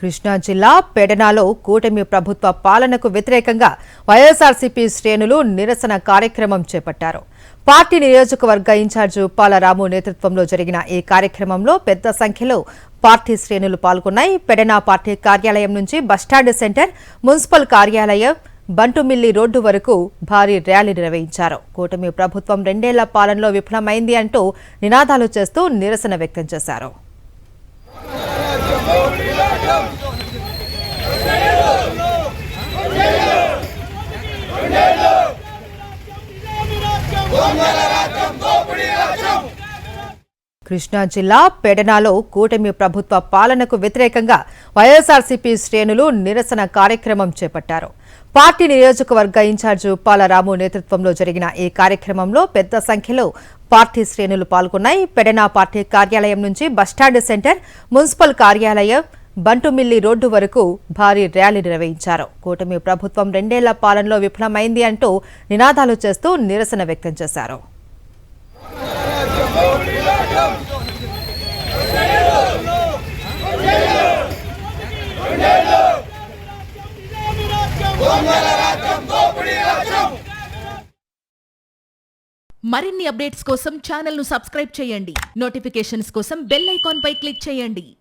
కృష్ణా జిల్లా పెడనాలో కూటమి ప్రభుత్వ పాలనకు వ్యతిరేకంగా వైఎస్ఆర్సీపీ శ్రేణులు నిరసన కార్యక్రమం చేపట్టారు. పార్టీ నియోజకవర్గ ఇన్ఛార్జ్ ఉప్పాల రాము నేతృత్వంలో జరిగిన ఈ కార్యక్రమంలో పెద్ద సంఖ్యలో పార్టీ శ్రేణులు పాల్గొన్నాయి. పెడనా పార్టీ కార్యాలయం నుంచి బస్టాండ్ సెంటర్, మున్సిపల్ కార్యాలయం, బంటుమిల్లి రోడ్డు వరకు భారీ ర్యాలీ నిర్వహించారు. కూటమి ప్రభుత్వం 2 ఏళ్ల పాలనలో విఫలమైంది అంటూ నినాదాలు చేస్తూ నిరసన వ్యక్తం చేశారు. కృష్ణా జిల్లా పెడనాలో కూటమి ప్రభుత్వ పాలనకు వ్యతిరేకంగా వైఎస్ఆర్సీపీ శ్రేణులు నిరసన కార్యక్రమం చేపట్టారు. పార్టీ నియోజకవర్గ ఇన్ఛార్జ్ ఉప్పాల రాము నేతృత్వంలో జరిగిన ఈ కార్యక్రమంలో పెద్ద సంఖ్యలో పార్టీ శ్రేణులు పాల్గొన్నాయి. పెడనా పార్టీ కార్యాలయం నుంచి బస్టాండ్ సెంటర్, మున్సిపల్ కార్యాలయం, బంటుమిల్లి రోడ్డు వరకు భారీ ర్యాలీ నిర్వహించారు. కూటమి ప్రభుత్వం 2 ఏళ్ల పాలనలో విఫలమైంది అంటూ నినాదాలు చేస్తూ నిరసన వ్యక్తం చేశారు. మరిన్ని అప్డేట్స్ కోసం ఛానల్ ను సబ్స్క్రైబ్ చేయండి. నోటిఫికేషన్స్ కోసం బెల్ ఐకాన్ పై క్లిక్ చేయండి.